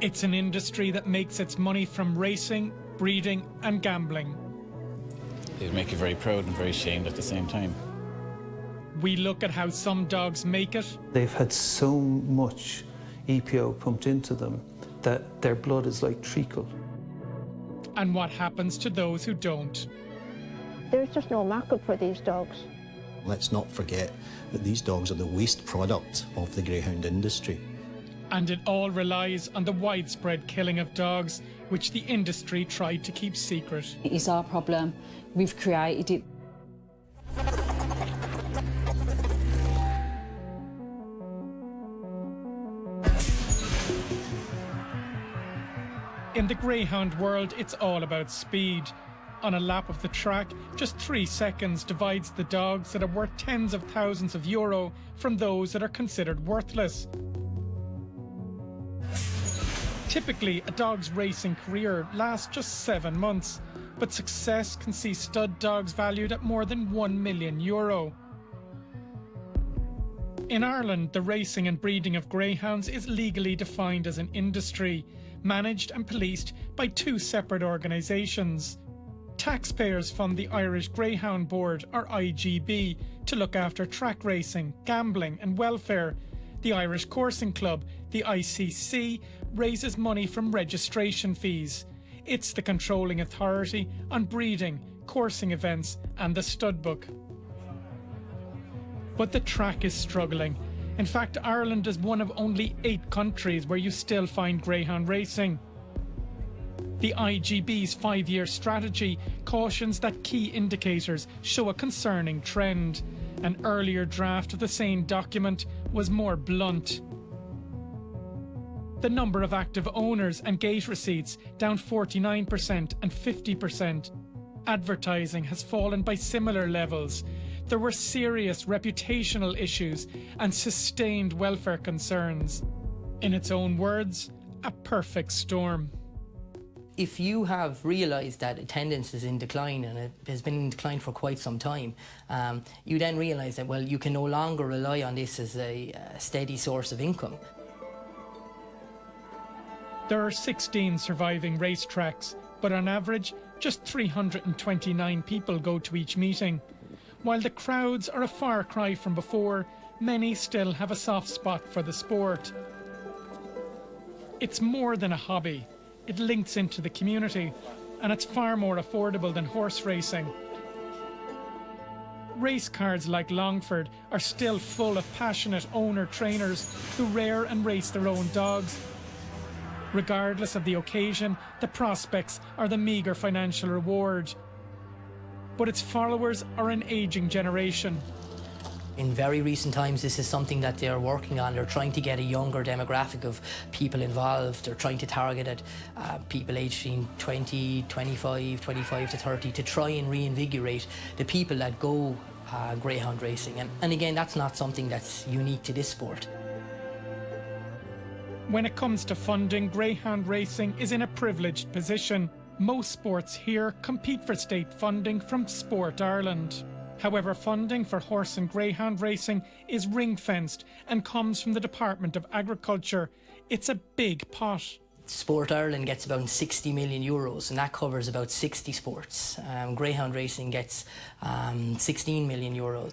It's an industry that makes its money from racing, breeding and gambling. It would make you very proud and very ashamed at the same time. We look at how some dogs make it. They've had so much EPO pumped into them that their blood is like treacle. And what happens to those who don't. There's just no market for these dogs. Let's not forget that these dogs are the waste product of the greyhound industry. And it all relies on the widespread killing of dogs, which the industry tried to keep secret. It is our problem. We've created it. In the greyhound world, it's all about speed. On a lap of the track, just 3 seconds divides the dogs that are worth tens of thousands of euro from those that are considered worthless. Typically, a dog's racing career lasts just 7 months, but success can see stud dogs valued at more than €1 million. In Ireland, the racing and breeding of greyhounds is legally defined as an industry, managed and policed by 2 separate organisations. Taxpayers fund the Irish Greyhound Board, or IGB, to look after track racing, gambling and welfare. The Irish Coursing Club, the ICC, raises money from registration fees. It's the controlling authority on breeding, coursing events and the stud book. But the track is struggling. In fact, Ireland is one of only 8 countries where you still find greyhound racing. The IGB's 5-year strategy cautions that key indicators show a concerning trend. An earlier draft of the same document was more blunt. The number of active owners and gate receipts down 49% and 50%. Advertising has fallen by similar levels. There were serious reputational issues and sustained welfare concerns. In its own words, a perfect storm. If you have realised that attendance is in decline, and it has been in decline for quite some time, you then realise that, well, you can no longer rely on this as a steady source of income. There are 16 surviving racetracks, but on average, just 329 people go to each meeting. While the crowds are a far cry from before, many still have a soft spot for the sport. It's more than a hobby. It links into the community, and it's far more affordable than horse racing. Race cards like Longford are still full of passionate owner-trainers who rear and race their own dogs. Regardless of the occasion, the prospects are the meagre financial reward. But its followers are an ageing generation. In very recent times, this is something that they're working on. They're trying to get a younger demographic of people involved. They're trying to target at people aged between 20, 25 to 30 to try and reinvigorate the people that go greyhound racing. And again, that's not something that's unique to this sport. When it comes to funding, greyhound racing is in a privileged position. Most sports here compete for state funding from Sport Ireland. However, funding for horse and greyhound racing is ring-fenced and comes from the Department of Agriculture. It's a big pot. Sport Ireland gets about 60 million euros, and that covers about 60 sports. Greyhound racing gets 16 million euros.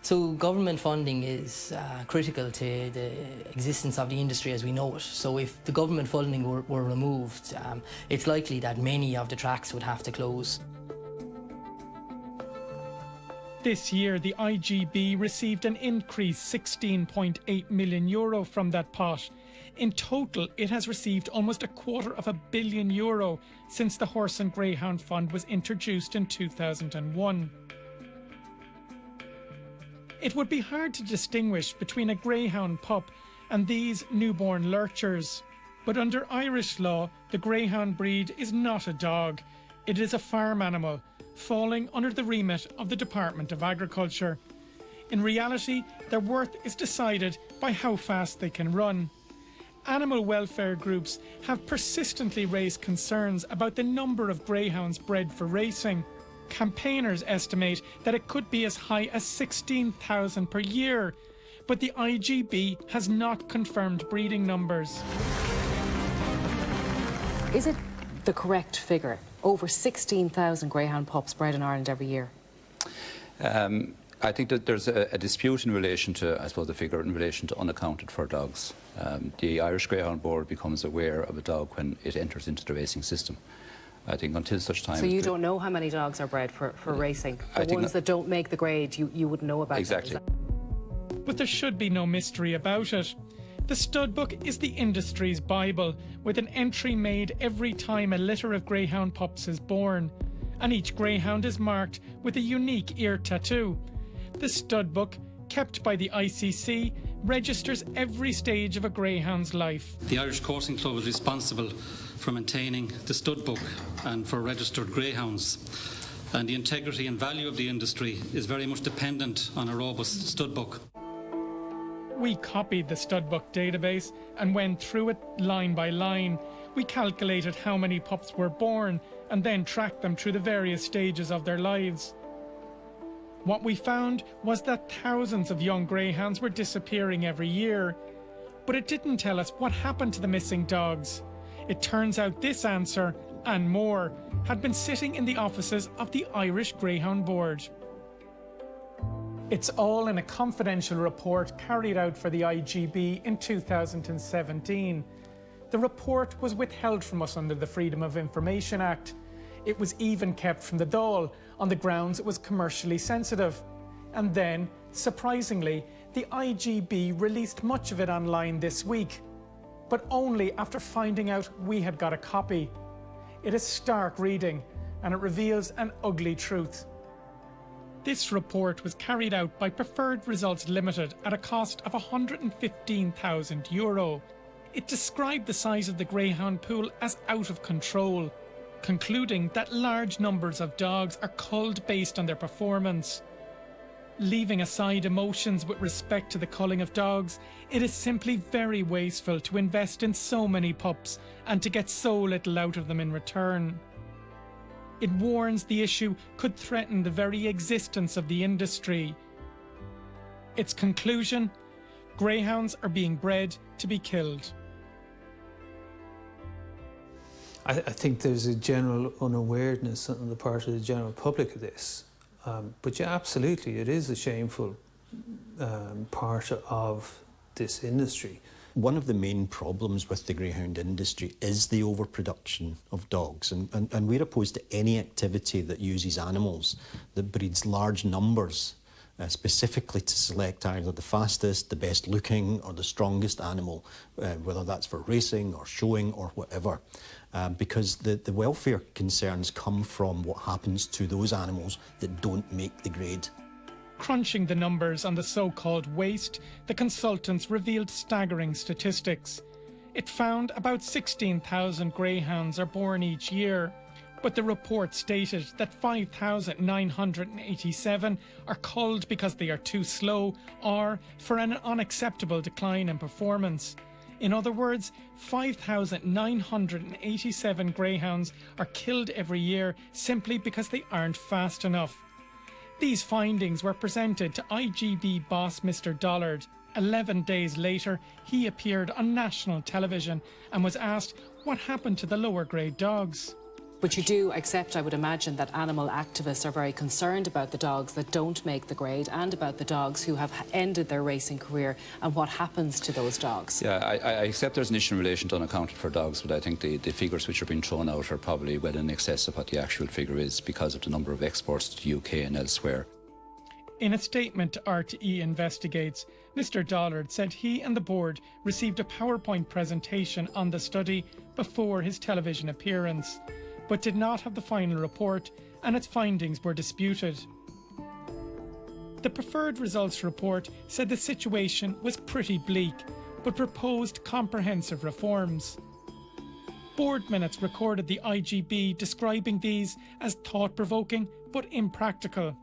So government funding is critical to the existence of the industry as we know it. So if the government funding were removed, it's likely that many of the tracks would have to close. This year, the IGB received an increased €16.8 million from that pot. In total, it has received almost €250 million since the Horse and Greyhound Fund was introduced in 2001. It would be hard to distinguish between a greyhound pup and these newborn lurchers. But under Irish law, the greyhound breed is not a dog. It is a farm animal, falling under the remit of the Department of Agriculture. In reality, their worth is decided by how fast they can run. Animal welfare groups have persistently raised concerns about the number of greyhounds bred for racing. Campaigners estimate that it could be as high as 16,000 per year, but the IGB has not confirmed breeding numbers. Is it the correct figure? Over 16,000 greyhound pups bred in Ireland every year. I think that there's a dispute in relation to, I suppose, the figure in relation to unaccounted for dogs. The Irish Greyhound Board becomes aware of a dog when it enters into the racing system. I think until such time... So you don't know how many dogs are bred for racing? The ones that don't make the grade, you wouldn't know about. Exactly. But there should be no mystery about it. The stud book is the industry's Bible, with an entry made every time a litter of greyhound pups is born. And each greyhound is marked with a unique ear tattoo. The stud book, kept by the ICC, registers every stage of a greyhound's life. The Irish Coursing Club is responsible for maintaining the stud book and for registered greyhounds. And the integrity and value of the industry is very much dependent on a robust stud book. We copied the stud book database and went through it line by line. We calculated how many pups were born and then tracked them through the various stages of their lives. What we found was that thousands of young greyhounds were disappearing every year. But it didn't tell us what happened to the missing dogs. It turns out this answer, and more, had been sitting in the offices of the Irish Greyhound Board. It's all in a confidential report carried out for the IGB in 2017. The report was withheld from us under the Freedom of Information Act. It was even kept from the Dáil on the grounds it was commercially sensitive. And then, surprisingly, the IGB released much of it online this week, but only after finding out we had got a copy. It is stark reading, and it reveals an ugly truth. This report was carried out by Preferred Results Limited at a cost of €115,000. It described the size of the greyhound pool as out of control, concluding that large numbers of dogs are culled based on their performance. Leaving aside emotions with respect to the culling of dogs, it is simply very wasteful to invest in so many pups and to get so little out of them in return. It warns the issue could threaten the very existence of the industry. Its conclusion: greyhounds are being bred to be killed. I think there's a general unawareness on the part of the general public of this. But yeah, absolutely, it is a shameful part of this industry. One of the main problems with the greyhound industry is the overproduction of dogs, and we're opposed to any activity that uses animals that breeds large numbers, specifically to select either the fastest, the best looking or the strongest animal, whether that's for racing or showing or whatever. Because the welfare concerns come from what happens to those animals that don't make the grade. Crunching the numbers on the so-called waste, the consultants revealed staggering statistics. It found about 16,000 greyhounds are born each year, but the report stated that 5,987 are culled because they are too slow or for an unacceptable decline in performance. In other words, 5,987 greyhounds are killed every year simply because they aren't fast enough. These findings were presented to IGB boss Mr. Dollard. 11 days later, he appeared on national television and was asked what happened to the lower grade dogs. But you do accept, I would imagine, that animal activists are very concerned about the dogs that don't make the grade and about the dogs who have ended their racing career and what happens to those dogs. Yeah, I accept there's an issue in relation to unaccounted for dogs, but I think the figures which are being thrown out are probably well in excess of what the actual figure is because of the number of exports to the UK and elsewhere. In a statement to RTE Investigates, Mr. Dollard said he and the board received a PowerPoint presentation on the study before his television appearance, but did not have the final report, and its findings were disputed. The Preferred Results report said the situation was pretty bleak, but proposed comprehensive reforms. Board minutes recorded the IGB describing these as thought-provoking but impractical.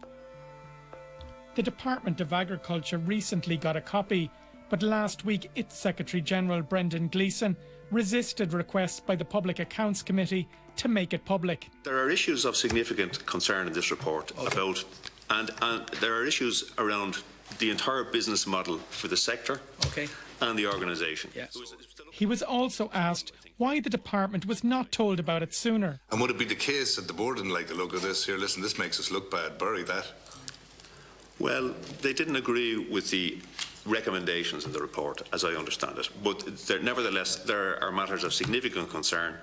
The Department of Agriculture recently got a copy, but last week its Secretary-General Brendan Gleeson resisted requests by the Public Accounts Committee to make it public. There are issues of significant concern in this report about, and there are issues around the entire business model for the sector and the organisation. Yeah. He was also asked why the department was not told about it sooner. And would it be the case that the board didn't like the look of this? Here, listen, this makes us look bad, bury that. Well, they didn't agree with the recommendations in the report, as I understand it. But nevertheless, there are matters of significant concern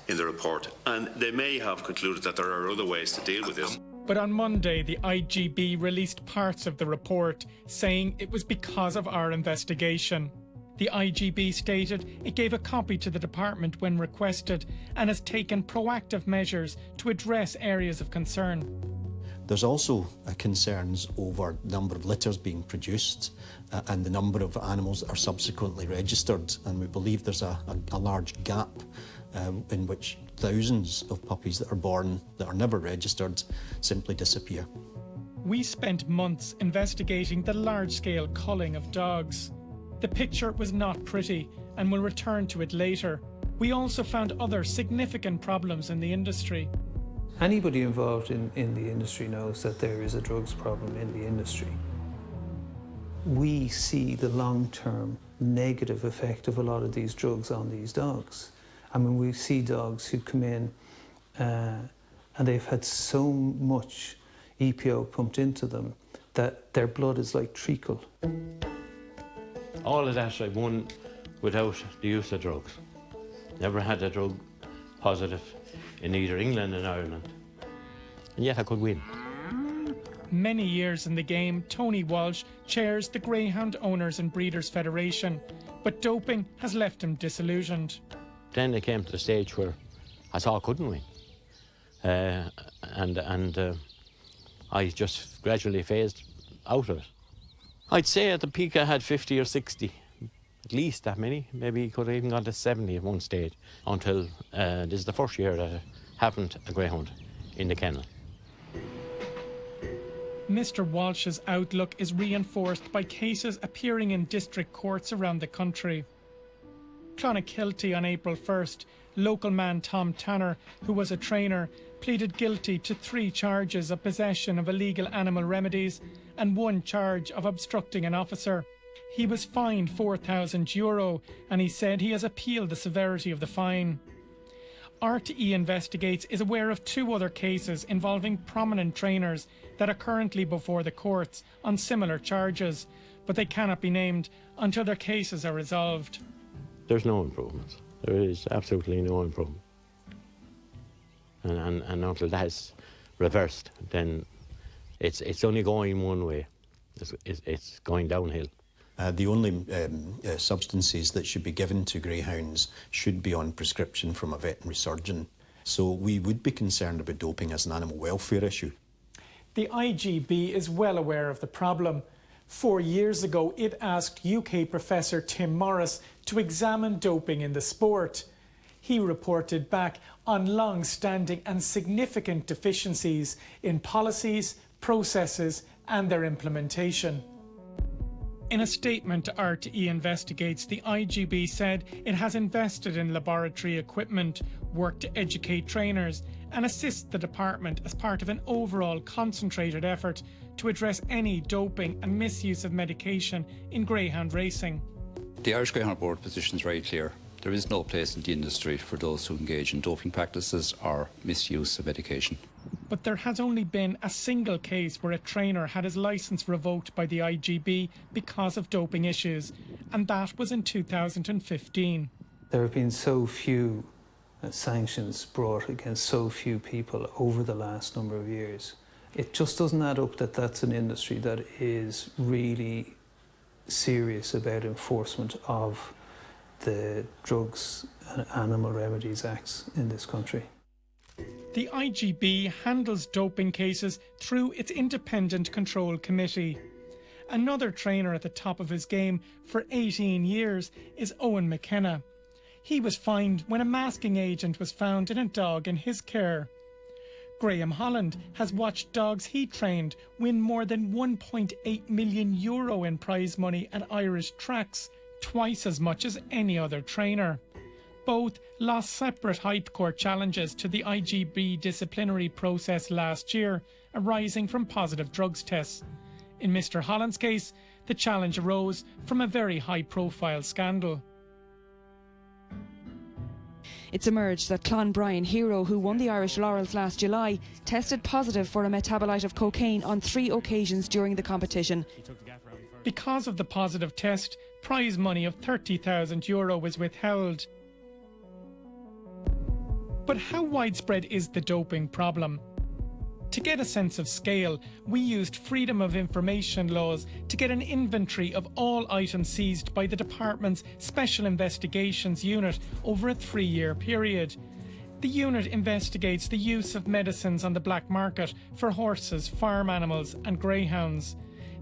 in the report, and they may have concluded that there are other ways to deal with this. But on Monday, the IGB released parts of the report, saying it was because of our investigation. The IGB stated it gave a copy to the department when requested and has taken proactive measures to address areas of concern. There's also concerns over the number of litters being produced and the number of animals that are subsequently registered, and we believe there's a large gap in which thousands of puppies that are born that are never registered simply disappear. We spent months investigating the large-scale culling of dogs. The picture was not pretty, and we'll return to it later. We also found other significant problems in the industry. Anybody involved in the industry knows that there is a drugs problem in the industry. We see the long-term negative effect of a lot of these drugs on these dogs. I mean, we see dogs who come in and they've had so much EPO pumped into them that their blood is like treacle. All of that I won without the use of drugs. Never had a drug positive in either England and Ireland. And yet I could win. Many years in the game, Tony Walsh chairs the Greyhound Owners and Breeders Federation, but doping has left him disillusioned. Then it came to the stage where I saw I couldn't win. I just gradually phased out of it. I'd say at the peak I had 50 or 60, at least that many. Maybe he could have even gone to 70 at one stage, until this is the first year that I haven't a greyhound in the kennel. Mr. Walsh's outlook is reinforced by cases appearing in district courts around the country. Clonakilty on April 1st, local man Tom Tanner, who was a trainer, pleaded guilty to 3 charges of possession of illegal animal remedies and 1 charge of obstructing an officer. He was fined €4,000 and he said he has appealed the severity of the fine. RTE Investigates is aware of 2 other cases involving prominent trainers that are currently before the courts on similar charges, but they cannot be named until their cases are resolved. There's no improvement. There is absolutely no improvement. And until that's reversed, then it's only going one way. It's going downhill. The only substances that should be given to greyhounds should be on prescription from a veterinary surgeon. So we would be concerned about doping as an animal welfare issue. The IGB is well aware of the problem. 4 years ago, it asked UK professor Tim Morris to examine doping in the sport. He reported back on long-standing and significant deficiencies in policies, processes and their implementation. In a statement to RTE Investigates, the IGB said it has invested in laboratory equipment, worked to educate trainers and assist the department as part of an overall concentrated effort to address any doping and misuse of medication in greyhound racing. The Irish Greyhound Board position is very clear. There is no place in the industry for those who engage in doping practices or misuse of medication. But there has only been a single case where a trainer had his licence revoked by the IGB because of doping issues, and that was in 2015. There have been so few sanctions brought against so few people over the last number of years. It just doesn't add up that that's an industry that is really serious about enforcement of the Drugs and Animal Remedies Acts in this country. The IGB handles doping cases through its Independent Control Committee. Another trainer at the top of his game for 18 years is Owen McKenna. He was fined when a masking agent was found in a dog in his care. Graham Holland has watched dogs he trained win more than €1.8 million in prize money at Irish tracks, twice as much as any other trainer. Both lost separate High Court challenges to the IGB disciplinary process last year, arising from positive drugs tests. In Mr. Holland's case, the challenge arose from a very high-profile scandal. It's emerged that Clonbrien hero, who won the Irish Laurels last July, tested positive for a metabolite of cocaine on 3 occasions during the competition. Because of the positive test, prize money of €30,000 was withheld. But how widespread is the doping problem? To get a sense of scale, we used Freedom of Information laws to get an inventory of all items seized by the department's Special Investigations Unit over a 3-year period. The unit investigates the use of medicines on the black market for horses, farm animals and greyhounds.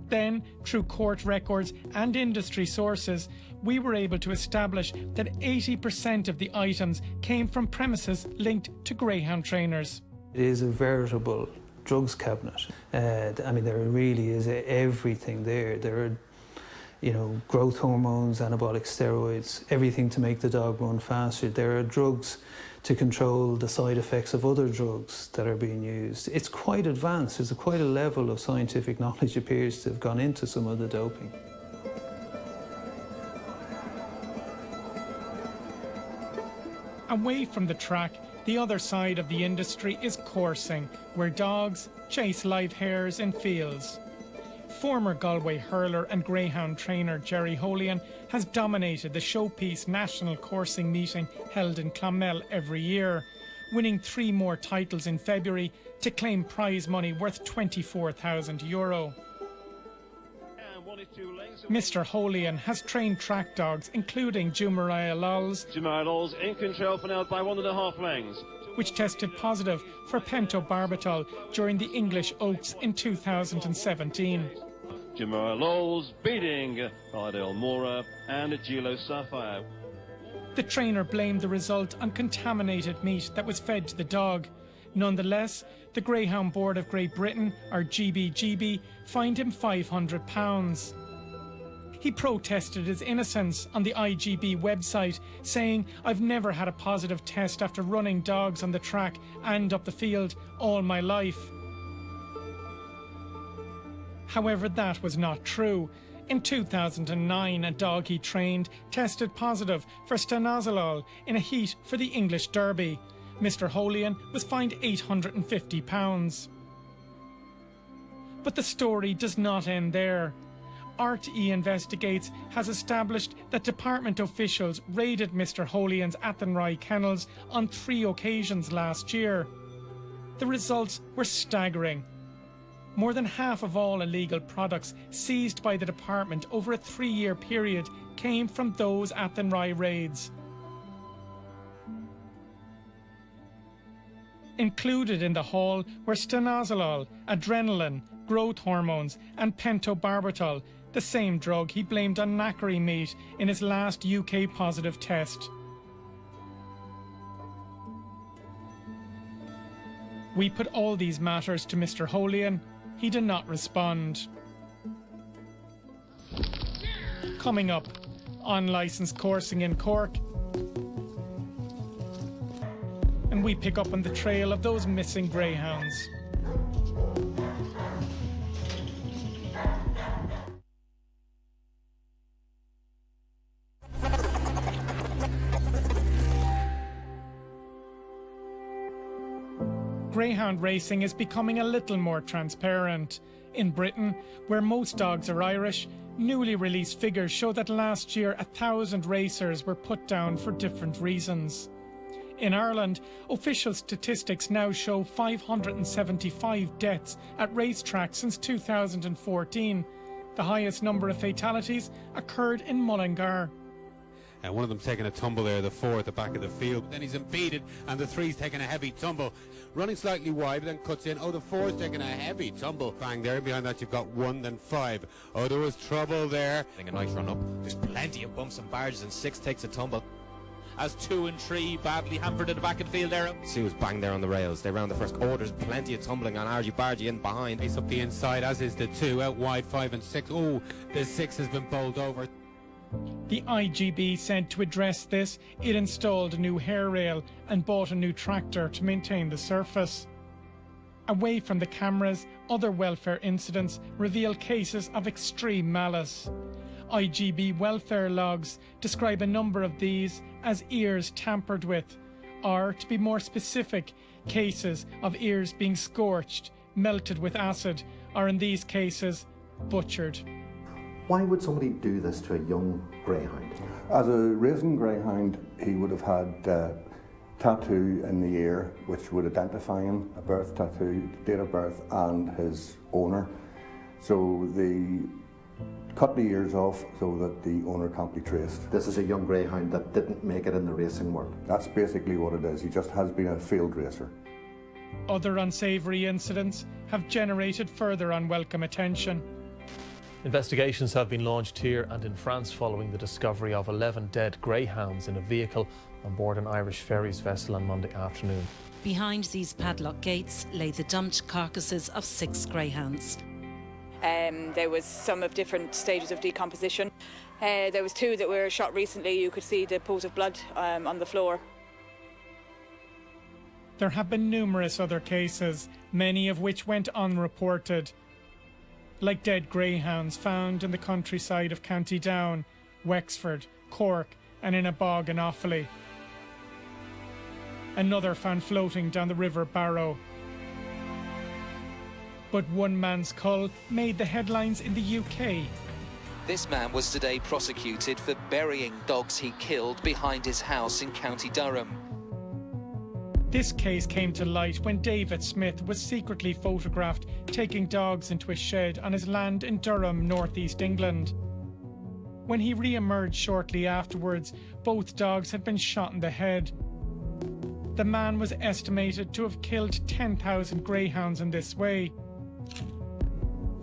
Then, through court records and industry sources, we were able to establish that 80% of the items came from premises linked to greyhound trainers. It is a veritable drugs cabinet. I mean, there really is everything there. There are, you know, growth hormones, anabolic steroids, everything to make the dog run faster. There are drugs to control the side effects of other drugs that are being used. It's quite advanced. There's quite a level of scientific knowledge appears to have gone into some of the doping. Away from the track, the other side of the industry is coursing, where dogs chase live hares in fields. Former Galway hurler and greyhound trainer Jerry Holian has dominated the showpiece national coursing meeting held in Clonmel every year, winning 3 more titles in February to claim prize money worth €24,000. Mr. Holian has trained track dogs, including Jumariah Lolls, in control for now by 1.5 lengths, which tested positive for pentobarbital during the English Oaks in 2017. Jumariah Lolls beating Ardell Mora and Gilo Sapphire. The trainer blamed the result on contaminated meat that was fed to the dog. Nonetheless, the Greyhound Board of Great Britain, or GBGB, fined him £500. He protested his innocence on the IGB website, saying, "I've never had a positive test after running dogs on the track and up the field all my life." However, that was not true. In 2009, a dog he trained tested positive for stanozolol in a heat for the English Derby. Mr. Holian was fined £850. But the story does not end there. RTE Investigates has established that department officials raided Mr. Holian's Athenry kennels on 3 occasions last year. The results were staggering. More than half of all illegal products seized by the department over a 3-year period came from those Athenry raids. Included in the haul were stanozolol, adrenaline, growth hormones and pentobarbital, the same drug he blamed on knackery meat in his last UK positive test. We put all these matters to Mr. Holian. He did not respond. Coming up, unlicensed coursing in Cork. And we pick up on the trail of those missing greyhounds. Greyhound racing is becoming a little more transparent. In Britain, where most dogs are Irish, newly released figures show that last year 1,000 racers were put down for different reasons. In Ireland, official statistics now show 575 deaths at racetracks since 2014. The highest number of fatalities occurred in Mullingar. And one of them taking a tumble there, the 4 at the back of the field. Then he's impeded, and the 3's taking a heavy tumble. Running slightly wide, but then cuts in. Oh, the 4's taking a heavy tumble. Bang there. Behind that, you've got 1, then 5. Oh, there was trouble there. A nice run up. There's plenty of bumps and barges, and 6 takes a tumble. As 2 and 3 badly hampered at the back of the field there. 2 was bang there on the rails. They round the first quarter. There's plenty of tumbling on Argy-Bargy in behind. He's up the inside, as is the 2. Out wide, 5 and 6. Oh, the 6 has been bowled over. The IGB said to address this, it installed a new hair rail and bought a new tractor to maintain the surface. Away from the cameras, other welfare incidents reveal cases of extreme malice. IGB welfare logs describe a number of these as ears tampered with, or, to be more specific, cases of ears being scorched, melted with acid, or in these cases, butchered. Why would somebody do this to a young greyhound? As a racing greyhound, he would have had tattoo in the ear, which would identify him, a birth tattoo, date of birth, and his owner. So they cut the ears off so that the owner can't be traced. This is a young greyhound that didn't make it in the racing world. That's basically what it is. He just has been a failed racer. Other unsavoury incidents have generated further unwelcome attention. Investigations have been launched here and in France following the discovery of 11 dead greyhounds in a vehicle on board an Irish ferries vessel on Monday afternoon. Behind these padlock gates lay the dumped carcasses of 6 greyhounds. There was some of different stages of decomposition. There was 2 that were shot recently. You could see the pools of blood on the floor. There have been numerous other cases, many of which went unreported, like dead greyhounds found in the countryside of County Down, Wexford, Cork, and in a bog in Offaly. Another found floating down the River Barrow. But one man's cull made the headlines in the UK. This man was today prosecuted for burying dogs he killed behind his house in County Durham. This case came to light when David Smith was secretly photographed taking dogs into a shed on his land in Durham, northeast England. When he re-emerged shortly afterwards, both dogs had been shot in the head. The man was estimated to have killed 10,000 greyhounds in this way.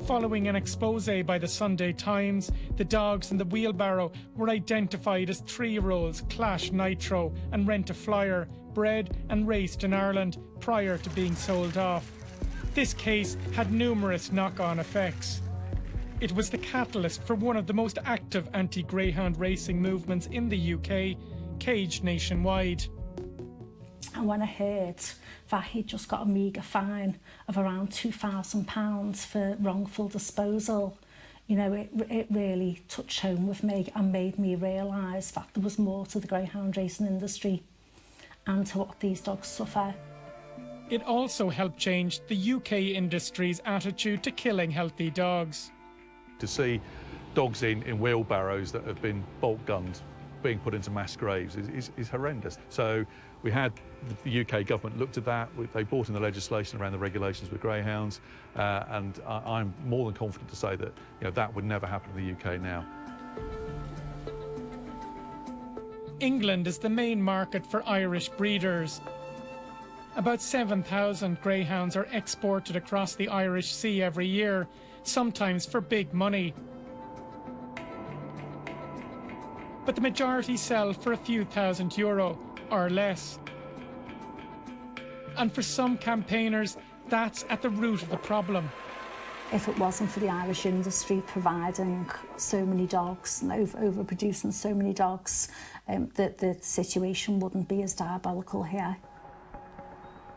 Following an expose by the Sunday Times, the dogs in the wheelbarrow were identified as 3-year-olds Clash Nitro and Rent a Flyer, bred and raced in Ireland prior to being sold off. This case had numerous knock-on effects. It was the catalyst for one of the most active anti-greyhound racing movements in the UK, Cage Nationwide. And when I heard that he'd just got a meagre fine of around £2,000 for wrongful disposal, you know, it really touched home with me and made me realise that there was more to the greyhound racing industry and to what these dogs suffer. It also helped change the UK industry's attitude to killing healthy dogs. To see dogs in wheelbarrows that have been bolt gunned being put into mass graves is horrendous. So we had the UK government looked at that. They brought in the legislation around the regulations with greyhounds, and I'm more than confident to say that that would never happen in the UK now. England is the main market for Irish breeders. About 7,000 greyhounds are exported across the Irish Sea every year, sometimes for big money. But the majority sell for a few €1,000 or less. And for some campaigners, that's at the root of the problem. If it wasn't for the Irish industry providing so many dogs and overproducing so many dogs, the situation wouldn't be as diabolical here.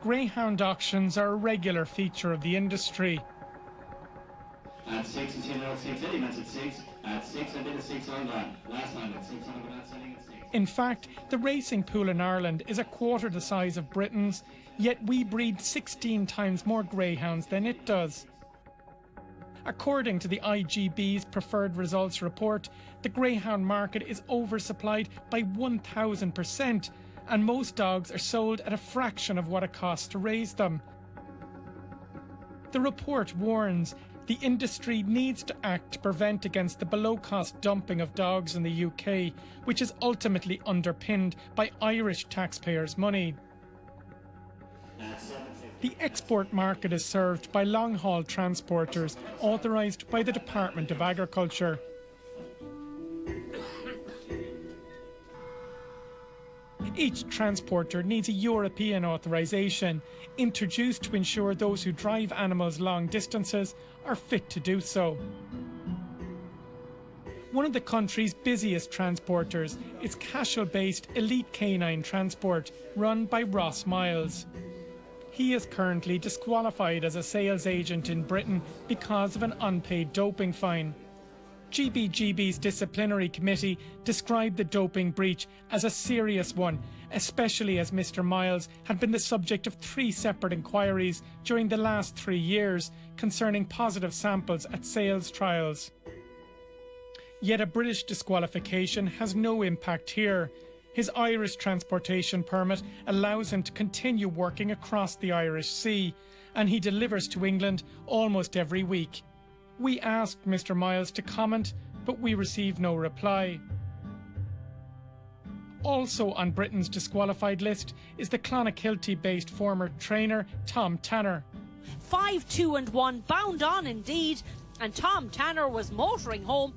Greyhound auctions are a regular feature of the industry. At 6, it's here now at 6, any match at 6. At 6, I did a 6 on that. Last time at 6, I'm not selling at 6. In fact, the racing pool in Ireland is a quarter the size of Britain's, yet we breed 16 times more greyhounds than it does. According to the IGB's Preferred Results report, the greyhound market is oversupplied by 1,000%, and most dogs are sold at a fraction of what it costs to raise them. The report warns the industry needs to act to prevent against the below-cost dumping of dogs in the UK, which is ultimately underpinned by Irish taxpayers' money. The export market is served by long-haul transporters authorised by the Department of Agriculture. Each transporter needs a European authorisation, introduced to ensure those who drive animals long distances are fit to do so. One of the country's busiest transporters is Cashel-based Elite Canine Transport, run by Ross Miles. he is currently disqualified as a sales agent in Britain because of an unpaid doping fine. GBGB's disciplinary committee described the doping breach as a serious one, especially as Mr. Miles had been the subject of 3 separate inquiries during the last 3 years concerning positive samples at sales trials. Yet a British disqualification has no impact here. His Irish transportation permit allows him to continue working across the Irish Sea, and he delivers to England almost every week. We asked Mr. Miles to comment, but we received no reply. Also on Britain's disqualified list is the Clonakilty-based former trainer Tom Tanner. 5-2-1, bound on indeed, and Tom Tanner was motoring home.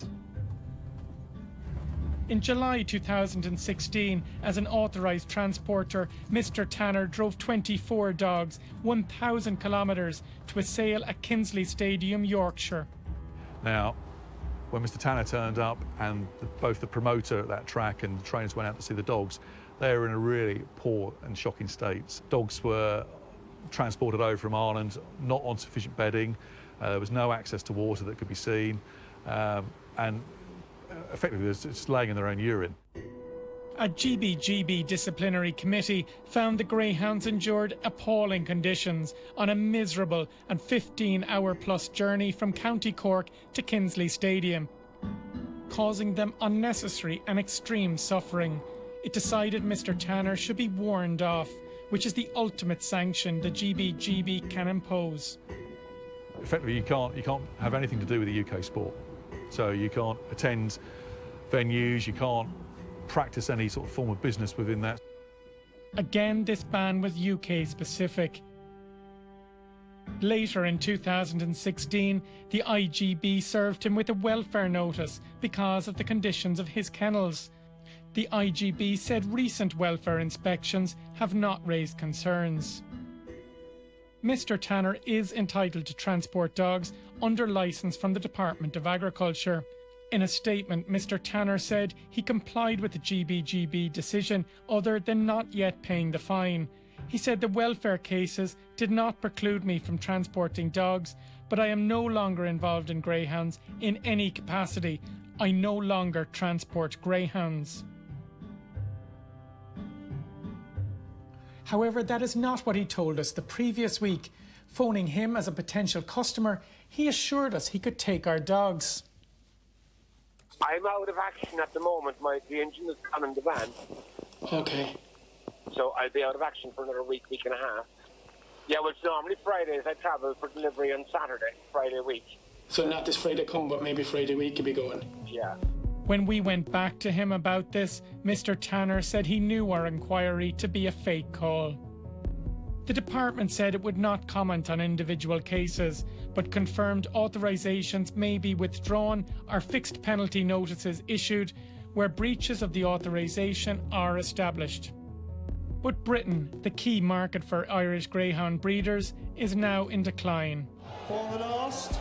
In July 2016, as an authorised transporter, Mr. Tanner drove 24 dogs, 1,000 kilometres, to a sale at Kinsley Stadium, Yorkshire. Now, when Mr. Tanner turned up and both the promoter at that track and the trainers went out to see the dogs, they were in a really poor and shocking state. Dogs were transported over from Ireland, not on sufficient bedding. There was no access to water that could be seen, and effectively they're just laying in their own urine. A GBGB disciplinary committee found the Greyhounds endured appalling conditions on a miserable and 15-hour-plus journey from County Cork to Kinsley Stadium, causing them unnecessary and extreme suffering. It decided Mr. Tanner should be warned off, which is the ultimate sanction the GBGB can impose. Effectively, you can't have anything to do with the UK sport. So you can't attend venues, you can't practice any sort of form of business within that. Again, this ban was UK specific. Later in 2016, the IGB served him with a welfare notice because of the conditions of his kennels. The IGB said recent welfare inspections have not raised concerns. Mr. Tanner is entitled to transport dogs under licence from the Department of Agriculture. In a statement, Mr. Tanner said he complied with the GBGB decision other than not yet paying the fine. He said the welfare cases did not preclude me from transporting dogs, but I am no longer involved in greyhounds in any capacity. I no longer transport greyhounds. However, that is not what he told us the previous week. Phoning him as a potential customer, he assured us he could take our dogs. I'm out of action at the moment. The engine is gone in the van. Okay. So I'll be out of action for another week and a half. Yeah, well, it's normally Fridays. I travel for delivery on Saturday, Friday week. So not this Friday come, but maybe Friday week you'll be going? Yeah. When we went back to him about this, Mr. Tanner said he knew our inquiry to be a fake call. The department said it would not comment on individual cases, but confirmed authorisations may be withdrawn or fixed penalty notices issued where breaches of the authorisation are established. But Britain, the key market for Irish greyhound breeders, is now in decline. For the last,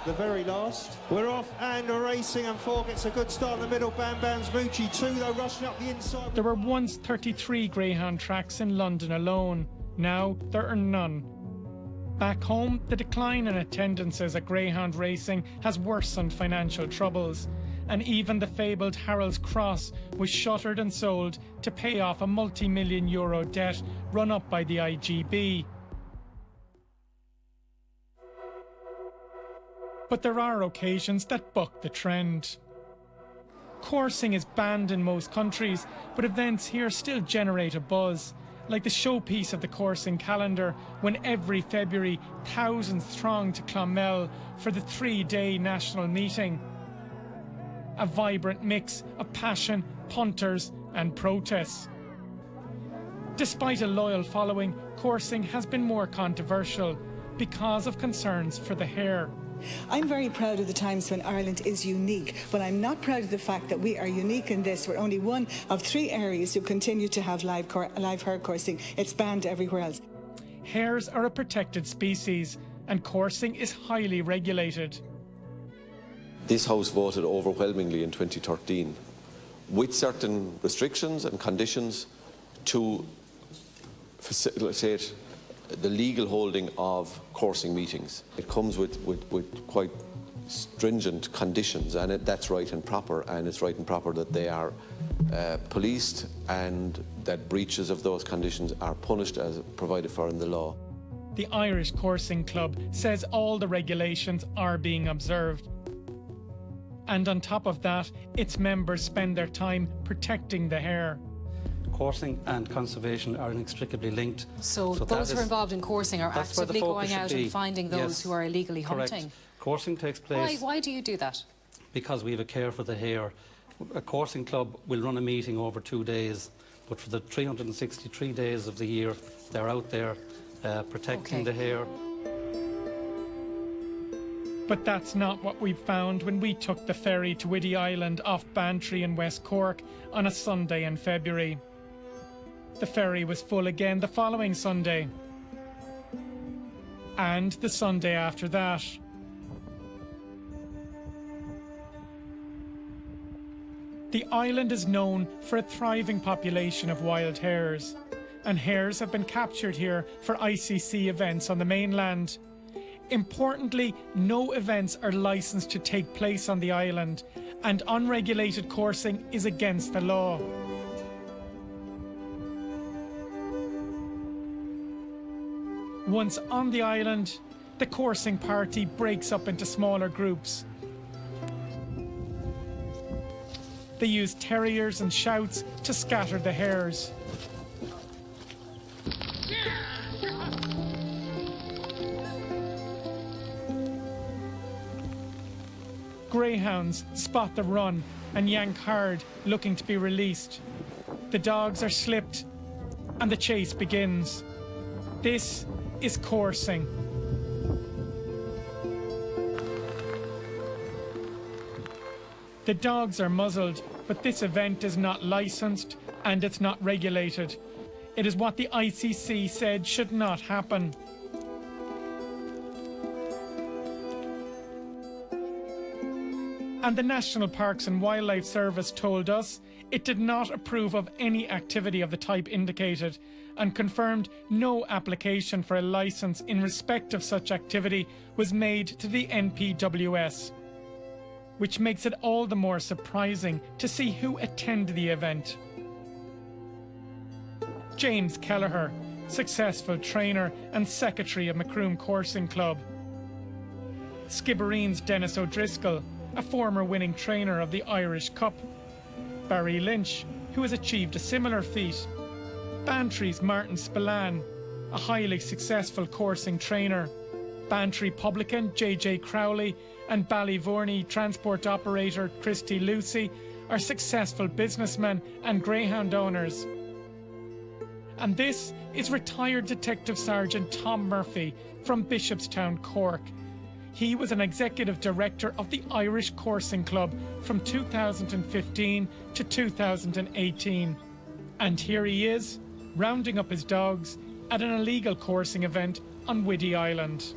the very last, we're off and we're racing, and 4 gets a good start in the middle. Bam Bam's Moochie 2 though rushing up the inside. There were once 33 greyhound tracks in London alone. Now there are none. Back home, the decline in attendances at greyhound racing has worsened financial troubles, and even the fabled Harold's Cross was shuttered and sold to pay off a multi-million euro debt run up by the IGB. But there are occasions that buck the trend. Coursing is banned in most countries, but events here still generate a buzz, like the showpiece of the coursing calendar, when every February thousands throng to Clonmel for the 3-day national meeting. A vibrant mix of passion, punters and protests. Despite a loyal following, coursing has been more controversial because of concerns for the hare. I'm very proud of the times when Ireland is unique, but I'm not proud of the fact that we are unique in this. We're only one of 3 areas who continue to have live hare coursing. It's banned everywhere else. Hares are a protected species, and coursing is highly regulated. This House voted overwhelmingly in 2013, with certain restrictions and conditions, to facilitate the legal holding of coursing meetings. It comes with quite stringent conditions, and that's right and proper, and it's right and proper that they are policed and that breaches of those conditions are punished as provided for in the law. The Irish Coursing Club says all the regulations are being observed. And on top of that, its members spend their time protecting the hare. Coursing and conservation are inextricably linked. So those who are involved in coursing are actively going out and finding those yes, who are illegally correct. hunting? Coursing takes place... Why do you do that? Because we have a care for the hare. A coursing club will run a meeting over 2 days, but for the 363 days of the year, they're out there protecting the hare. But that's not what we found when we took the ferry to Whiddy Island off Bantry in West Cork on a Sunday in February. The ferry was full again the following Sunday. And the Sunday after that. The island is known for a thriving population of wild hares, and hares have been captured here for ICC events on the mainland. Importantly, no events are licensed to take place on the island, and unregulated coursing is against the law. Once on the island, the coursing party breaks up into smaller groups. They use terriers and shouts to scatter the hares. Greyhounds spot the run and yank hard, looking to be released. The dogs are slipped and the chase begins. This is coursing. The dogs are muzzled, but this event is not licensed and it's not regulated. It is what the ICC said should not happen. And the National Parks and Wildlife Service told us it did not approve of any activity of the type indicated and confirmed no application for a licence in respect of such activity was made to the NPWS. Which makes it all the more surprising to see who attended the event. James Kelleher, successful trainer and secretary of Macroom Coursing Club. Skibbereen's Dennis O'Driscoll, a former winning trainer of the Irish Cup. Barry Lynch, who has achieved a similar feat. Bantry's Martin Spillane, a highly successful coursing trainer. Bantry publican JJ Crowley and Ballyvourney transport operator Christy Lucy are successful businessmen and greyhound owners. And this is retired Detective Sergeant Tom Murphy from Bishopstown, Cork. He was an executive director of the Irish Coursing Club from 2015 to 2018. And here he is, rounding up his dogs at an illegal coursing event on Whiddy Island.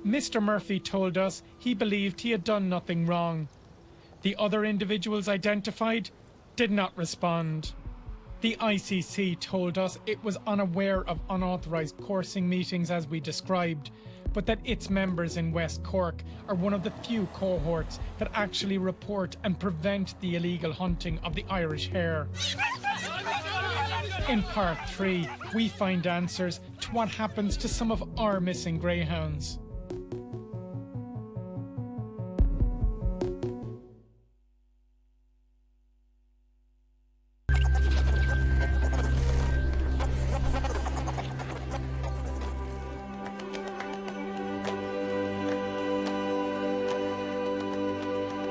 Mr. Murphy told us he believed he had done nothing wrong. The other individuals identified did not respond. The ICC told us it was unaware of unauthorised coursing meetings as we described, but that its members in West Cork are one of the few cohorts that actually report and prevent the illegal hunting of the Irish hare. In part 3, we find answers to what happens to some of our missing greyhounds.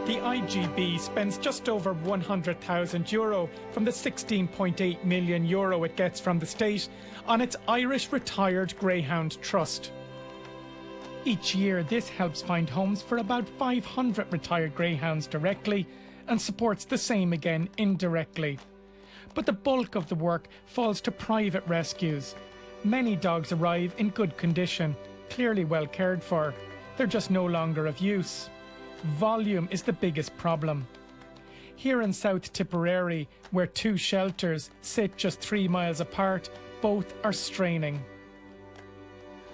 The IGB spends just over €100,000 from the €16.8 million it gets from the state on its Irish Retired Greyhound Trust. Each year this helps find homes for about 500 retired greyhounds directly and supports the same again indirectly. But the bulk of the work falls to private rescues. Many dogs arrive in good condition, clearly well cared for. They're just no longer of use. Volume is the biggest problem. Here in South Tipperary, where two shelters sit just 3 miles apart, both are straining.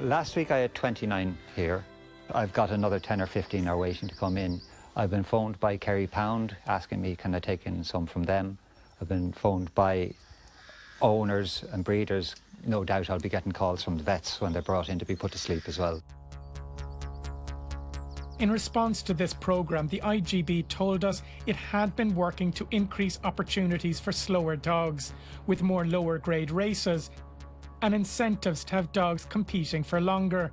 Last week I had 29 here. I've got another 10 or 15 are waiting to come in. I've been phoned by Kerry Pound asking me can I take in some from them. I've been phoned by owners and breeders. No doubt I'll be getting calls from the vets when they're brought in to be put to sleep as well. In response to this programme, the IGB told us it had been working to increase opportunities for slower dogs, with more lower grade races and incentives to have dogs competing for longer.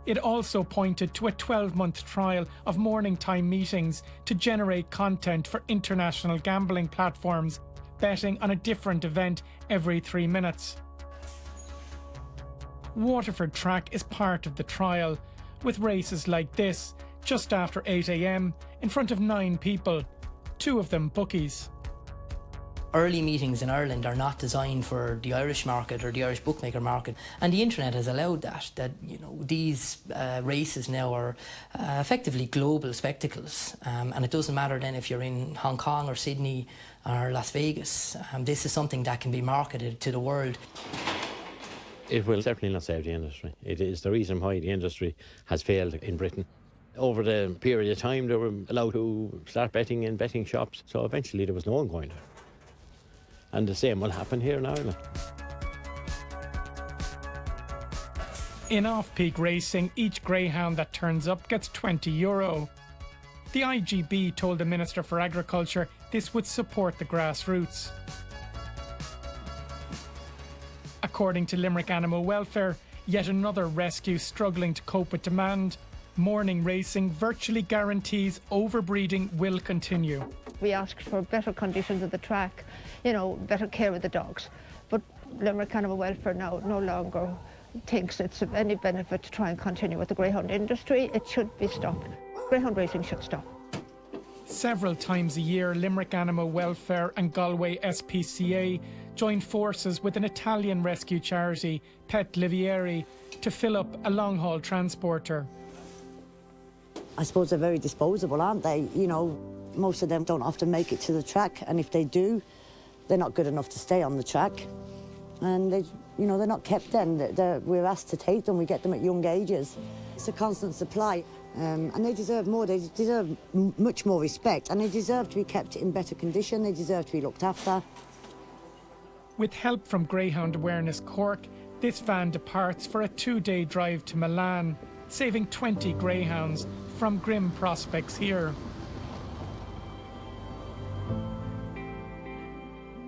It also pointed to a 12-month trial of morning time meetings to generate content for international gambling platforms, betting on a different event every 3 minutes. Waterford Track is part of the trial, with races like this, just after 8 AM, in front of 9 people, 2 of them bookies. Early meetings in Ireland are not designed for the Irish market or the Irish bookmaker market, and the internet has allowed that you know, these races now are effectively global spectacles, and it doesn't matter then if you're in Hong Kong or Sydney or Las Vegas. This is something that can be marketed to the world. It will certainly not save the industry. It is the reason why the industry has failed in Britain. Over the period of time, they were allowed to start betting in betting shops, so eventually there was no one going there. And the same will happen here in Ireland. In off-peak racing, each greyhound that turns up gets €20. The IGB told the Minister for Agriculture this would support the grassroots. According to Limerick Animal Welfare, yet another rescue struggling to cope with demand, morning racing virtually guarantees overbreeding will continue. We asked for better conditions of the track, you know, better care of the dogs. But Limerick Animal Welfare now no longer thinks it's of any benefit to try and continue with the greyhound industry. It should be stopped. Greyhound racing should stop. Several times a year, Limerick Animal Welfare and Galway SPCA join forces with an Italian rescue charity, Pet Livieri, to fill up a long-haul transporter. I suppose they're very disposable, aren't they? You know, most of them don't often make it to the track, and if they do, they're not good enough to stay on the track. And they, you know, they're not kept then. We're asked to take them. We get them at young ages. It's a constant supply, and they deserve more. They deserve much more respect, and they deserve to be kept in better condition. They deserve to be looked after. With help from Greyhound Awareness Cork, this van departs for a 2-day drive to Milan, saving 20 greyhounds from grim prospects here.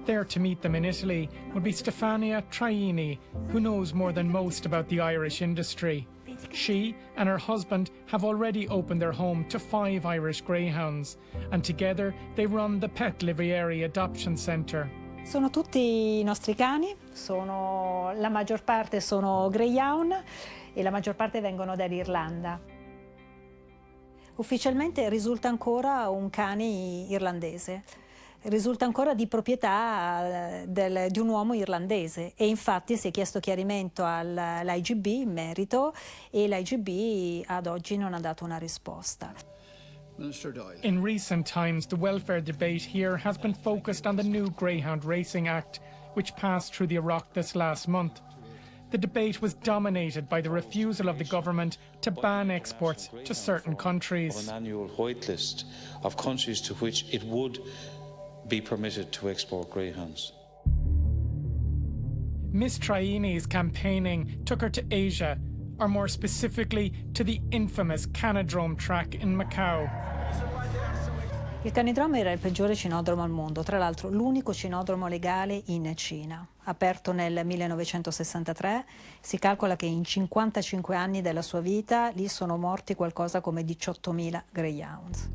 There to meet them in Italy will be Stefania Traini, who knows more than most about the Irish industry. She and her husband have already opened their home to 5 Irish greyhounds, and together they run the Pet Livieri Adoption Centre. Sono tutti i nostri cani, la maggior parte sono Greyhound e la maggior parte vengono dall'Irlanda. Ufficialmente risulta ancora un cane irlandese, risulta ancora di proprietà di un uomo irlandese, e infatti si è chiesto chiarimento all'IGB in merito e l'IGB ad oggi non ha dato una risposta. In recent times, the welfare debate here has been focused on the new Greyhound Racing Act, which passed through the Iraq this last month. The debate was dominated by the refusal of the government to ban exports to certain countries. An annual white list of countries to which it would be permitted to export greyhounds. Miss Traini's campaigning took her to Asia, or more specifically to the infamous Canodrome track in Macau. Il Canodrome era il peggiore cinodromo al mondo, tra l'altro l'unico cinodromo legale in Cina. Aperto nel 1963, si calcola che in 55 anni della sua vita lì sono morti qualcosa come 18.000 greyhounds.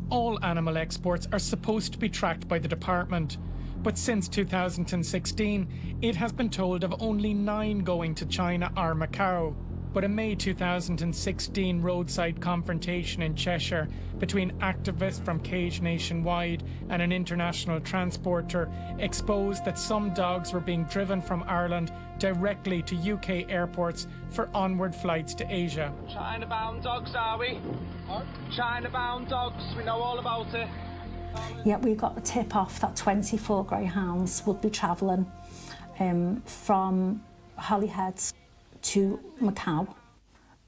All animal exports are supposed to be tracked by the department, but since 2016, it has been told of only 9 going to China or Macau. But a May 2016 roadside confrontation in Cheshire between activists from Cage Nationwide and an international transporter exposed that some dogs were being driven from Ireland directly to UK airports for onward flights to Asia. China-bound dogs, are we? China-bound dogs, we know all about it. Yeah, we got the tip off that 24 greyhounds would be travelling from Holyhead to Macau.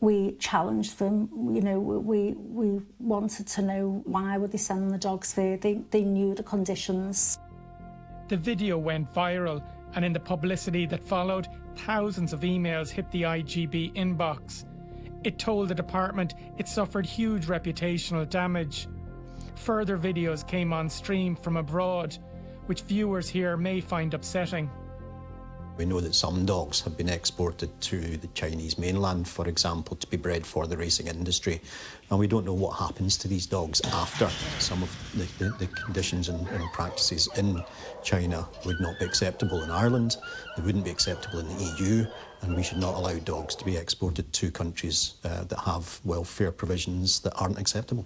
We challenged them, you know, we wanted to know why would they send the dogs there. They knew the conditions. The video went viral, and in the publicity that followed, thousands of emails hit the IGB inbox. It told the department it suffered huge reputational damage. Further videos came on stream from abroad, which viewers here may find upsetting. We know that some dogs have been exported to the Chinese mainland, for example, to be bred for the racing industry. And we don't know what happens to these dogs after. Some of the conditions and practices in China would not be acceptable in Ireland. They wouldn't be acceptable in the EU. And we should not allow dogs to be exported to countries that have welfare provisions that aren't acceptable.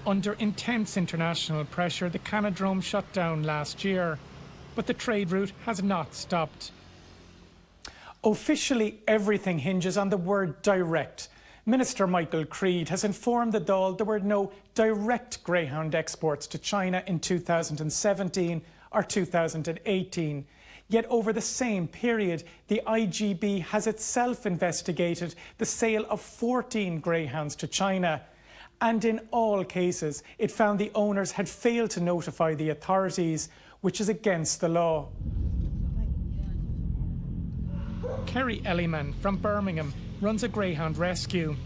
Under intense international pressure, the Canadrome shut down last year. But the trade route has not stopped. Officially, everything hinges on the word direct. Minister Michael Creed has informed the Dáil there were no direct greyhound exports to China in 2017 or 2018. Yet over the same period, the IGB has itself investigated the sale of 14 greyhounds to China. And in all cases, it found the owners had failed to notify the authorities, which is against the law. Kerry Elliman from Birmingham runs a greyhound rescue.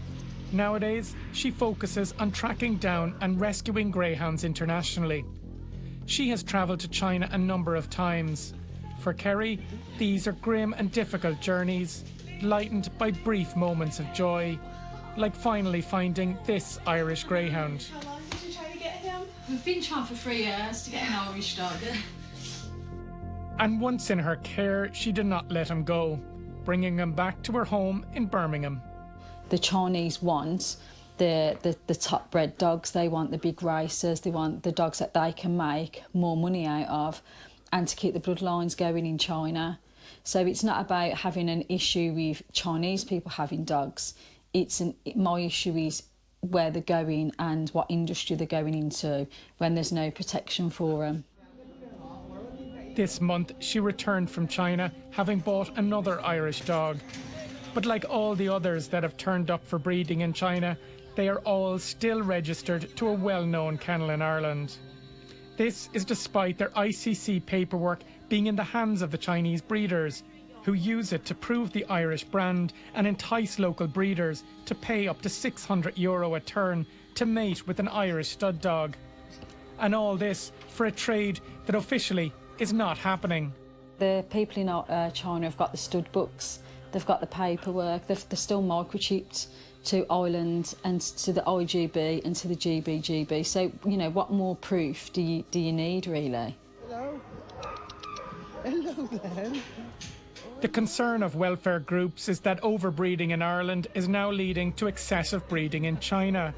Nowadays, she focuses on tracking down and rescuing greyhounds internationally. She has travelled to China a number of times. For Kerry, these are grim and difficult journeys, lightened by brief moments of joy, like finally finding this Irish greyhound. How long did you try to get him? We've been trying for 3 years to get an Irish dog. And once in her care, she did not let him go, bringing him back to her home in Birmingham. The Chinese want the top bred dogs. They want the big racers. They want the dogs that they can make more money out of and to keep the bloodlines going in China. So it's not about having an issue with Chinese people having dogs. My issue is where they're going and what industry they're going into when there's no protection for them. This month, she returned from China, having bought another Irish dog. But like all the others that have turned up for breeding in China, they are all still registered to a well-known kennel in Ireland. This is despite their ICC paperwork being in the hands of the Chinese breeders, who use it to prove the Irish brand and entice local breeders to pay up to €600 a turn to mate with an Irish stud dog. And all this for a trade that officially is not happening. The people in China have got the stud books, they've got the paperwork, they're still microchipped to Ireland and to the IGB and to the GBGB. So, you know, what more proof do you need, really? Hello. Hello there. The concern of welfare groups is that overbreeding in Ireland is now leading to excessive breeding in China.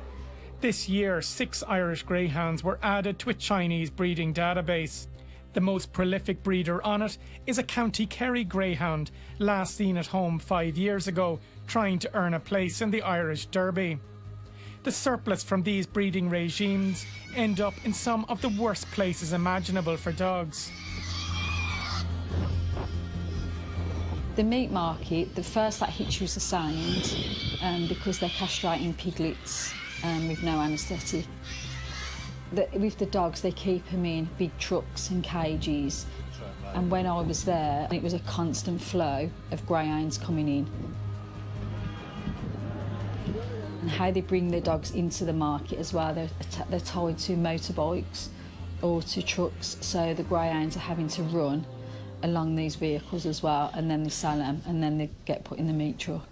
This year, 6 Irish greyhounds were added to a Chinese breeding database. The most prolific breeder on it is a County Kerry greyhound, last seen at home 5 years ago, trying to earn a place in the Irish Derby. The surplus from these breeding regimes end up in some of the worst places imaginable for dogs. The meat market, the first that hits you is the sound, because they're castrating piglets with no anaesthetic. With the dogs, they keep them in big trucks and cages. And when I was there, it was a constant flow of greyhounds coming in. And how they bring the dogs into the market as well, they're tied to motorbikes or to trucks, so the greyhounds are having to run along these vehicles as well, and then they sell them, and then they get put in the meat truck.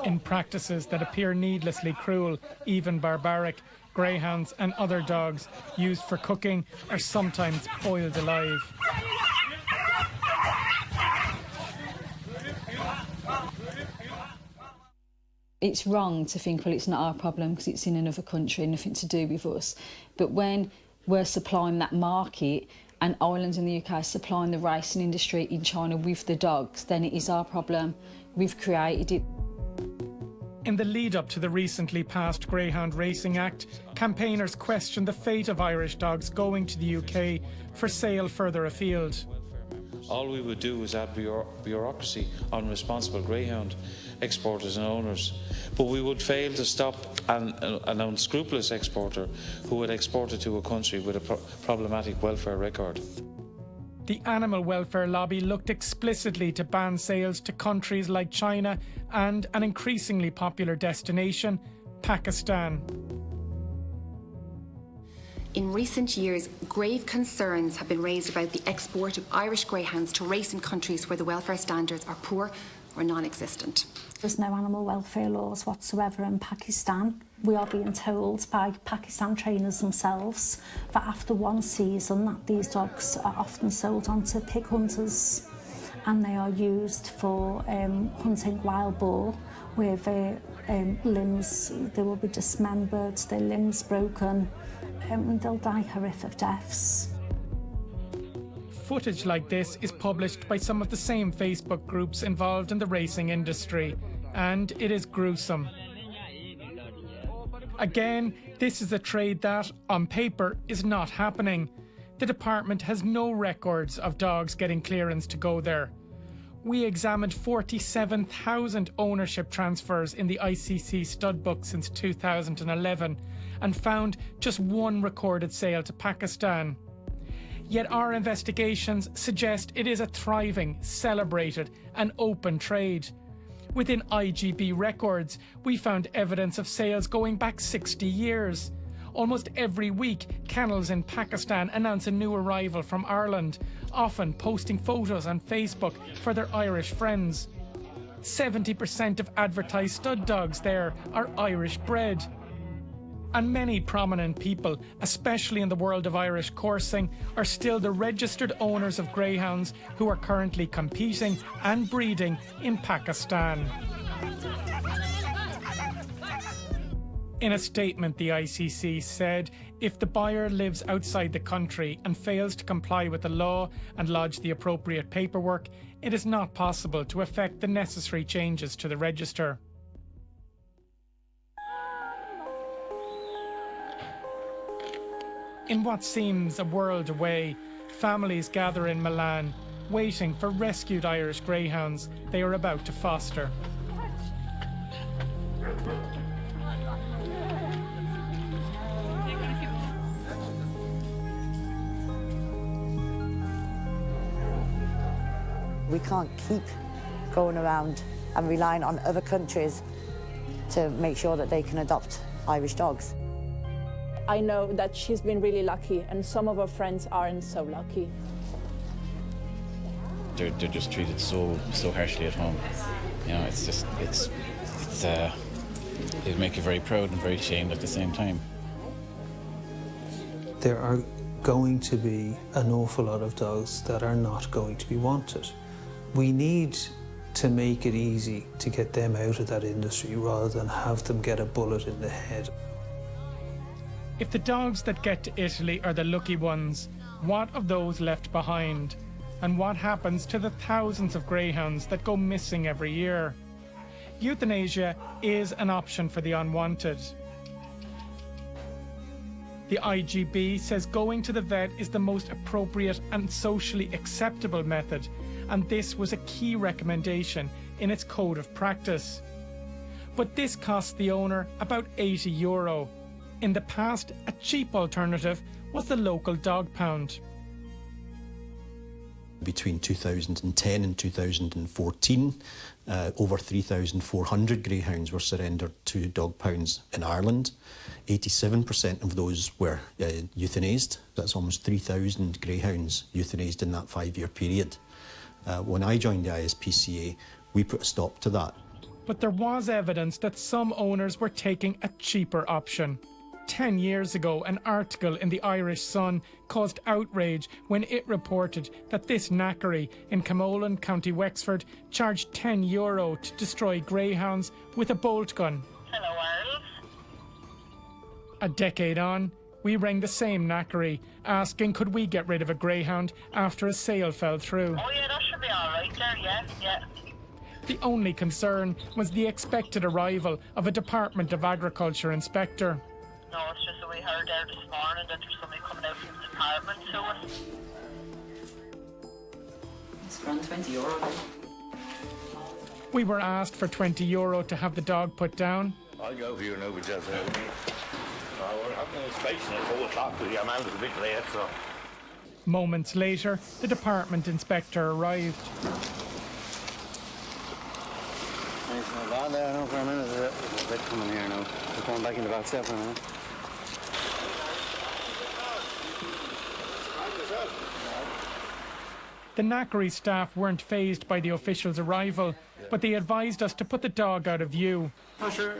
In practices that appear needlessly cruel, even barbaric, greyhounds and other dogs used for cooking are sometimes boiled alive. It's wrong to think, well, it's not our problem because it's in another country, nothing to do with us. But when we're supplying that market and Ireland and the UK supplying the racing industry in China with the dogs, then it is our problem. We've created it. In the lead-up to the recently passed Greyhound Racing Act, campaigners questioned the fate of Irish dogs going to the UK for sale further afield. All we would do is add bureaucracy on responsible greyhound exporters and owners. But we would fail to stop an unscrupulous exporter who had exported to a country with a problematic welfare record. The animal welfare lobby looked explicitly to ban sales to countries like China and an increasingly popular destination, Pakistan. In recent years, grave concerns have been raised about the export of Irish greyhounds to race in countries where the welfare standards are poor or non-existent. There's no animal welfare laws whatsoever in Pakistan. We are being told by Pakistan trainers themselves that after one season that these dogs are often sold on to pig hunters, and they are used for hunting wild boar, where their limbs, they will be dismembered, their limbs broken, and they'll die horrific deaths. Footage like this is published by some of the same Facebook groups involved in the racing industry, and it is gruesome. Again, this is a trade that, on paper, is not happening. The department has no records of dogs getting clearance to go there. We examined 47,000 ownership transfers in the ICC stud book since 2011 and found just one recorded sale to Pakistan. Yet our investigations suggest it is a thriving, celebrated and open trade. Within IGB records, we found evidence of sales going back 60 years. Almost every week, kennels in Pakistan announce a new arrival from Ireland, often posting photos on Facebook for their Irish friends. 70% of advertised stud dogs there are Irish bred. And many prominent people, especially in the world of Irish coursing, are still the registered owners of greyhounds who are currently competing and breeding in Pakistan. In a statement, the ICC said, if the buyer lives outside the country and fails to comply with the law and lodge the appropriate paperwork, it is not possible to effect the necessary changes to the register. In what seems a world away, families gather in Milan, waiting for rescued Irish greyhounds they are about to foster. We can't keep going around and relying on other countries to make sure that they can adopt Irish dogs. I know that she's been really lucky, and some of her friends aren't so lucky. They're just treated so harshly at home. You know, it'd make you very proud and very ashamed at the same time. There are going to be an awful lot of dogs that are not going to be wanted. We need to make it easy to get them out of that industry rather than have them get a bullet in the head. If the dogs that get to Italy are the lucky ones, what of those left behind? And what happens to the thousands of greyhounds that go missing every year? Euthanasia is an option for the unwanted. The IGB says going to the vet is the most appropriate and socially acceptable method, and this was a key recommendation in its code of practice. But this costs the owner about €80. In the past, a cheap alternative was the local dog pound. Between 2010 and 2014, over 3,400 greyhounds were surrendered to dog pounds in Ireland. 87% of those were euthanased. That's almost 3,000 greyhounds euthanased in that 5-year period. When I joined the ISPCA, we put a stop to that. But there was evidence that some owners were taking a cheaper option. 10 years ago, an article in the Irish Sun caused outrage when it reported that this knackery in Camolan, County Wexford, charged €10 to destroy greyhounds with a bolt gun. Hello, Ireland. A decade on, we rang the same knackery, asking could we get rid of a greyhound after a sale fell through. Oh yeah, that should be all right there, yeah. The only concern was the expected arrival of a Department of Agriculture inspector. No, it's just that we heard there this morning that there's somebody coming out from the department to us. It's around €20 then. We were asked for €20 to have the dog put down. I'll go for you now, but just we're having an inspection at 4 o'clock, but your man was a bit late, so. Moments later, the department inspector arrived. It's not bad there now for a minute. There's a bit coming here now. We're going back in the back step for a minute. The knackery staff weren't fazed by the officials' arrival, but they advised us to put the dog out of view. Oh, sure.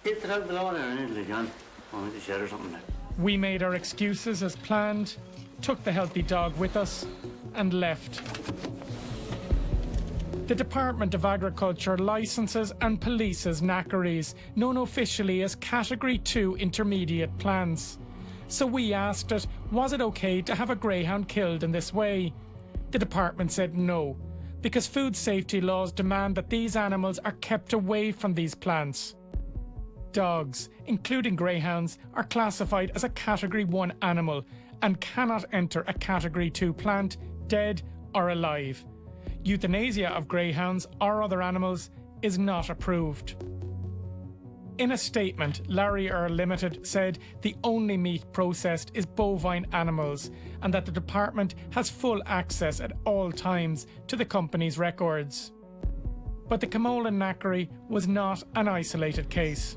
Get it out below there in Italy, John. Oh, the shed or something there. We made our excuses as planned, took the healthy dog with us, and left. The Department of Agriculture licenses and polices knackeries, known officially as Category 2 intermediate plants. So we asked it, was it okay to have a greyhound killed in this way? The department said no, because food safety laws demand that these animals are kept away from these plants. Dogs, including greyhounds, are classified as a Category 1 animal and cannot enter a Category 2 plant, dead or alive. Euthanasia of greyhounds or other animals is not approved. In a statement, Larry Earl Limited said the only meat processed is bovine animals and that the department has full access at all times to the company's records. But the Camolan knackery was not an isolated case.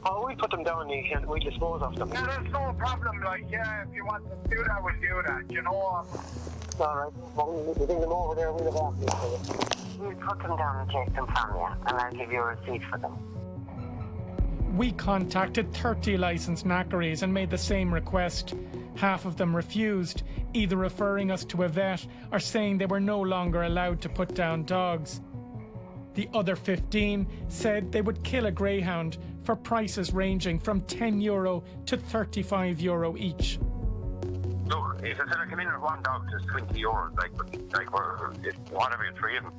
Oh, we put them down and we dispose of them. Yeah, there's no problem, like, yeah, if you want to do that, we'll do that, you know. All right, well, we bring them over there, we'll have after you. We'll put them down and take them from you, and I'll give you a receipt for them. We contacted 30 licensed knackeries and made the same request. Half of them refused, either referring us to a vet or saying they were no longer allowed to put down dogs. The other 15 said they would kill a greyhound for prices ranging from €10 to €35 each. Look, if it's gonna come in with one dog, it's €20, whatever, 3 of them.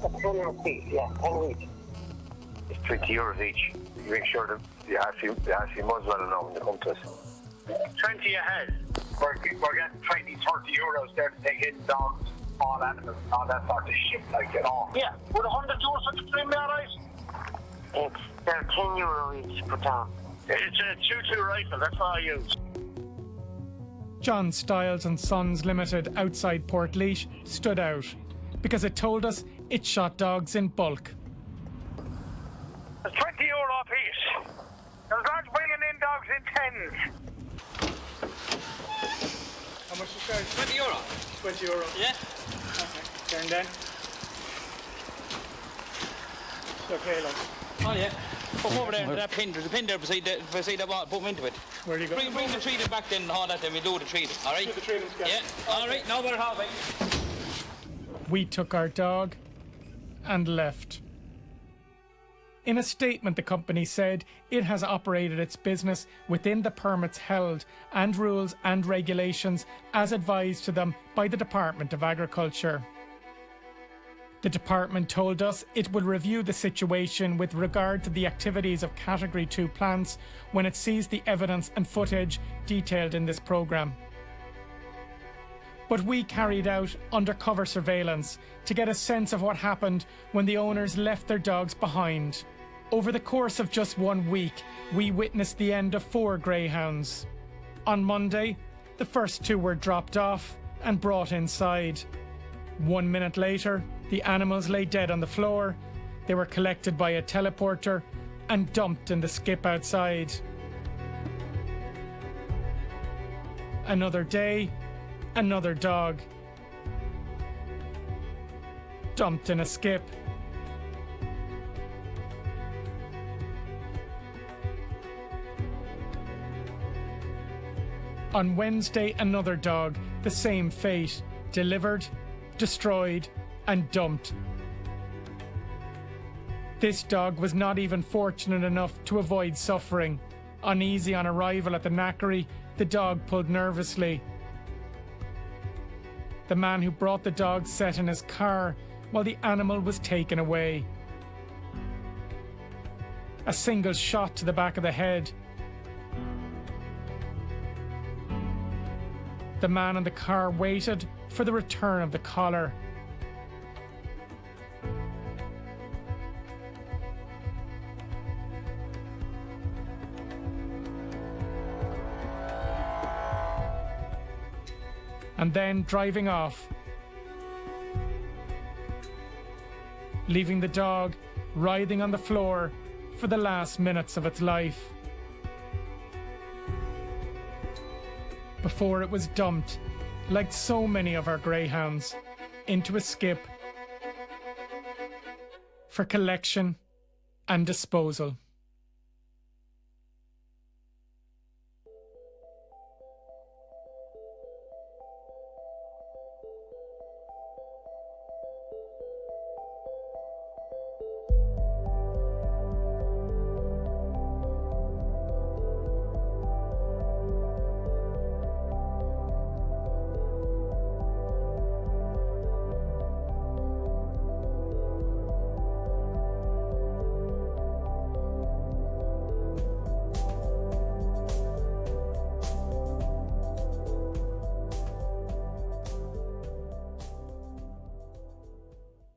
10 euros each, yeah, 10 each. It's €20 each. You make sure that you ask your must well know when you come to us. 20 ahead. We're getting 20, €30 there to take in dogs, all animals, all that sort of shit, like, you know. Yeah, would €100 such a thing be alright? They're €10 each per down. It's a 2-2 rifle, that's what I use. John Stiles and Sons Limited outside Portlaoise stood out because it told us it shot dogs in bulk. It's €20 a piece. There's lads bringing in dogs in 10s. How much is that? €20. €20? Yeah. Okay. Turn then. It's okay, like. Oh, yeah. Put them over there into that pin. There's a pin there beside that wall. Put them into it. Where do you go? Bring the treating back then and all that, then we'll do the treating. All right? Do the treating, yeah. All right. Now better have it. We took our dog and left. In a statement, the company said it has operated its business within the permits held and rules and regulations as advised to them by the Department of Agriculture. The department told us it will review the situation with regard to the activities of Category 2 plants when it sees the evidence and footage detailed in this programme. But we carried out undercover surveillance to get a sense of what happened when the owners left their dogs behind. Over the course of just 1 week, we witnessed the end of 4 greyhounds. On Monday, the first 2 were dropped off and brought inside. 1 minute later, the animals lay dead on the floor. They were collected by a teleporter and dumped in the skip outside. Another day, another dog. Dumped in a skip. On Wednesday, another dog, the same fate, delivered, destroyed, and dumped. This dog was not even fortunate enough to avoid suffering. Uneasy on arrival at the knackery, the dog pulled nervously. The man who brought the dog sat in his car while the animal was taken away. A single shot to the back of the head. The man in the car waited for the return of the collar. And then driving off, leaving the dog writhing on the floor for the last minutes of its life, before it was dumped, like so many of our greyhounds, into a skip for collection and disposal.